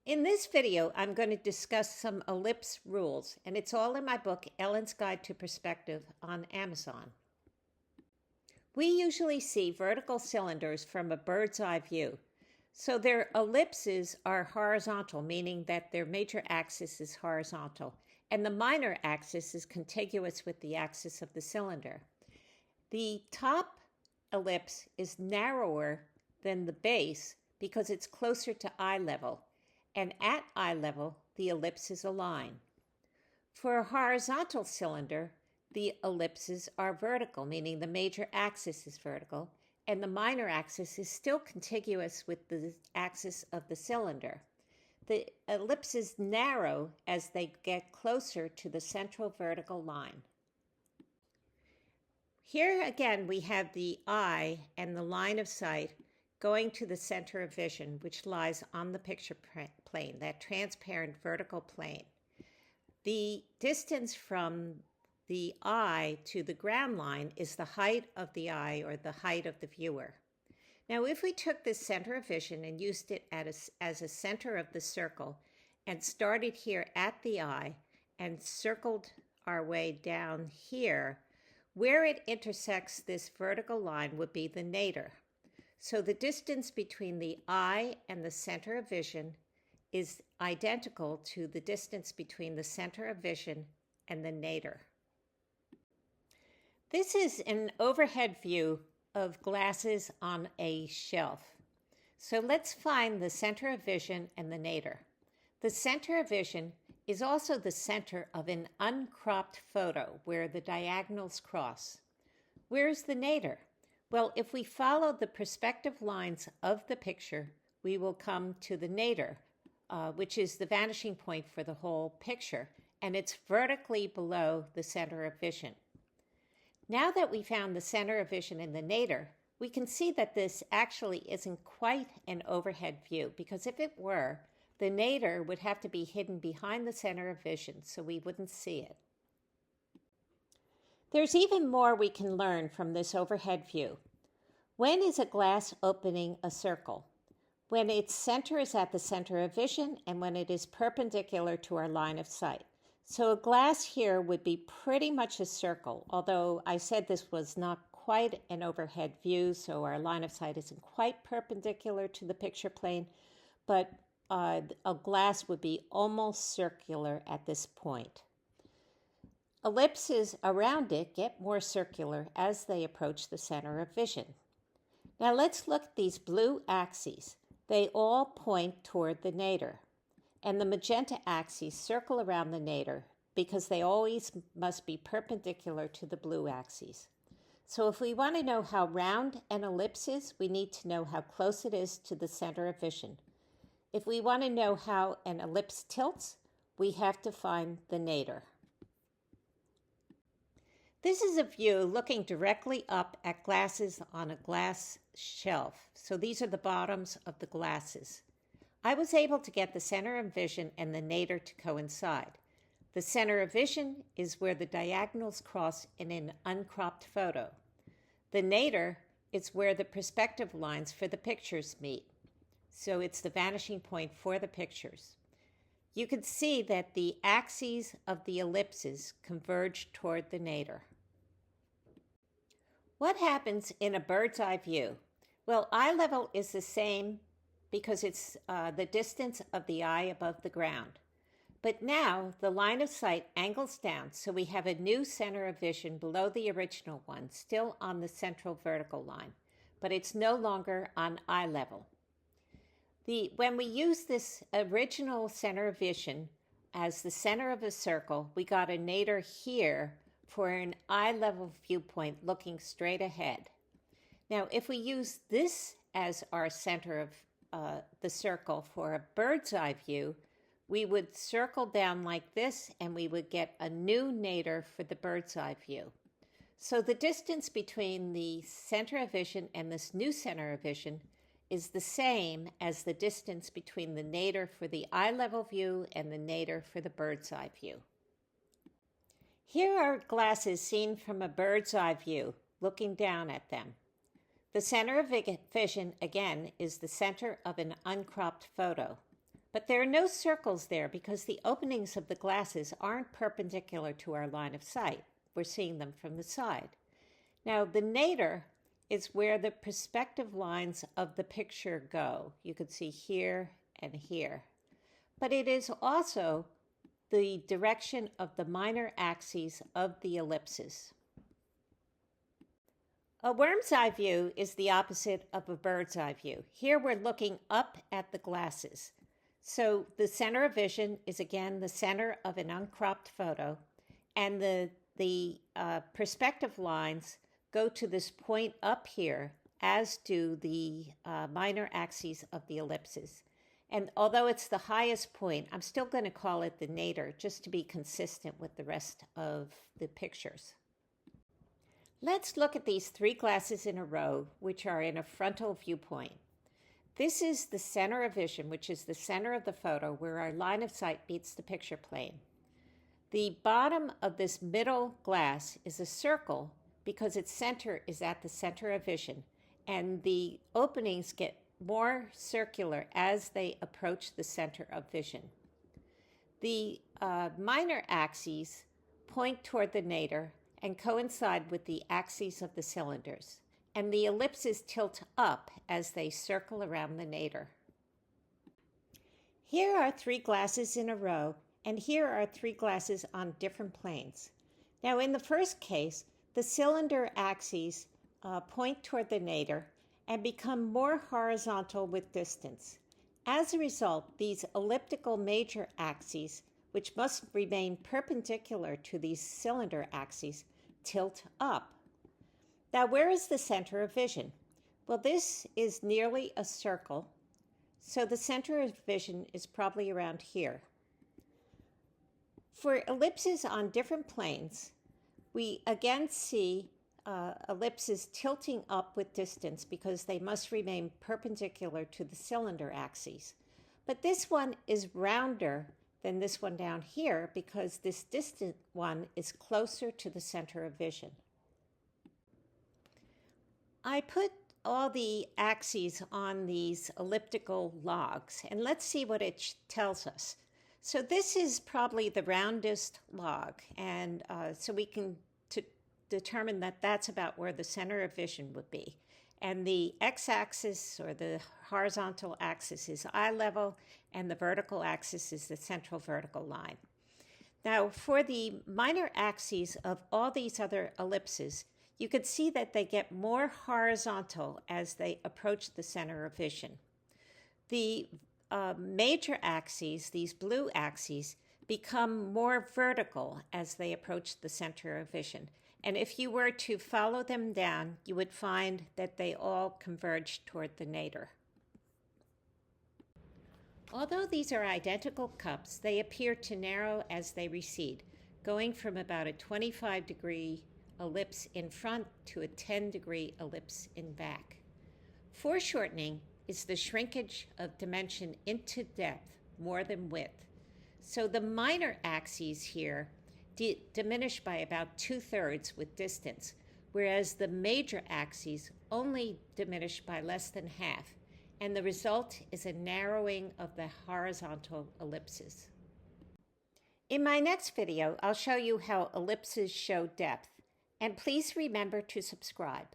In this video, I'm going to discuss some ellipse rules, and it's all in my book, Ellen's Guide to Perspective, on Amazon. We usually see vertical cylinders from a bird's eye view. So their ellipses are horizontal, meaning that their major axis is horizontal, and the minor axis is contiguous with the axis of the cylinder. The top ellipse is narrower than the base because it's closer to eye level, and at eye level, the ellipse is a line. For a horizontal cylinder, the ellipses are vertical, meaning the major axis is vertical, and the minor axis is still contiguous with the axis of the cylinder. The ellipses narrow as they get closer to the central vertical line. Here again, we have the eye and the line of sight going to the center of vision, which lies on the picture plane, that transparent vertical plane. The distance from the eye to the ground line is the height of the eye, or the height of the viewer. Now, if we took this center of vision and used it as a center of the circle and started here at the eye and circled our way down here, where it intersects this vertical line would be the nadir. So the distance between the eye and the center of vision is identical to the distance between the center of vision and the nadir. This is an overhead view of glasses on a shelf. So let's find the center of vision and the nadir. The center of vision is also the center of an uncropped photo where the diagonals cross. Where's the nadir? Well, if we follow the perspective lines of the picture, we will come to the nadir, which is the vanishing point for the whole picture, and it's vertically below the center of vision. Now that we found the center of vision in the nadir, we can see that this actually isn't quite an overhead view, because if it were, the nadir would have to be hidden behind the center of vision, so we wouldn't see it. There's even more we can learn from this overhead view. When is a glass opening a circle? When its center is at the center of vision and when it is perpendicular to our line of sight. So a glass here would be pretty much a circle, although I said this was not quite an overhead view, so our line of sight isn't quite perpendicular to the picture plane, but a glass would be almost circular at this point. Ellipses around it get more circular as they approach the center of vision. Now let's look at these blue axes. They all point toward the nadir, and the magenta axes circle around the nadir because they always must be perpendicular to the blue axes. So if we want to know how round an ellipse is, we need to know how close it is to the center of vision. If we want to know how an ellipse tilts, we have to find the nadir. This is a view looking directly up at glasses on a glass shelf. So these are the bottoms of the glasses. I was able to get the center of vision and the nadir to coincide. The center of vision is where the diagonals cross in an uncropped photo. The nadir is where the perspective lines for the pictures meet. So it's the vanishing point for the pictures. You can see that the axes of the ellipses converge toward the nadir. What happens in a bird's eye view? Well, eye level is the same because it's the distance of the eye above the ground. But now the line of sight angles down, so we have a new center of vision below the original one, still on the central vertical line, but it's no longer on eye level. When we use this original center of vision as the center of a circle, we got a nadir here for an eye-level viewpoint looking straight ahead. Now, if we use this as our center of the circle for a bird's eye view, we would circle down like this and we would get a new nadir for the bird's eye view. So the distance between the center of vision and this new center of vision is the same as the distance between the nadir for the eye-level view and the nadir for the bird's eye view. Here are glasses seen from a bird's eye view, looking down at them. The center of vision, again, is the center of an uncropped photo. But there are no circles there because the openings of the glasses aren't perpendicular to our line of sight. We're seeing them from the side. Now, the nadir is where the perspective lines of the picture go. You could see here and here. But it is also the direction of the minor axes of the ellipses. A worm's eye view is the opposite of a bird's eye view. Here we're looking up at the glasses. So the center of vision is again the center of an uncropped photo, and the perspective lines go to this point up here, as do the minor axes of the ellipses. And although it's the highest point, I'm still going to call it the nadir, just to be consistent with the rest of the pictures. Let's look at these three glasses in a row, which are in a frontal viewpoint. This is the center of vision, which is the center of the photo where our line of sight meets the picture plane. The bottom of this middle glass is a circle because its center is at the center of vision, and the openings get more circular as they approach the center of vision. The minor axes point toward the nadir and coincide with the axes of the cylinders, and the ellipses tilt up as they circle around the nadir. Here are three glasses in a row, and here are three glasses on different planes. Now, in the first case, the cylinder axes point toward the nadir and become more horizontal with distance. As a result, these elliptical major axes, which must remain perpendicular to these cylinder axes, tilt up. Now, where is the center of vision? Well, this is nearly a circle, so the center of vision is probably around here. For ellipses on different planes, we again see ellipses tilting up with distance because they must remain perpendicular to the cylinder axes. But this one is rounder than this one down here because this distant one is closer to the center of vision. I put all the axes on these elliptical logs, and let's see what it tells us. So this is probably the roundest log, and so we can determine that that's about where the center of vision would be. And the x-axis, or the horizontal axis, is eye level, and the vertical axis is the central vertical line. Now, for the minor axes of all these other ellipses, you could see that they get more horizontal as they approach the center of vision. The major axes, these blue axes, become more vertical as they approach the center of vision. And if you were to follow them down, you would find that they all converge toward the nadir. Although these are identical cups, they appear to narrow as they recede, going from about a 25-degree ellipse in front to a 10-degree ellipse in back. Foreshortening is the shrinkage of dimension into depth more than width. So the minor axes here diminish by about 2/3 with distance, whereas the major axes only diminish by less than half, and the result is a narrowing of the horizontal ellipses. In my next video, I'll show you how ellipses show depth, and please remember to subscribe.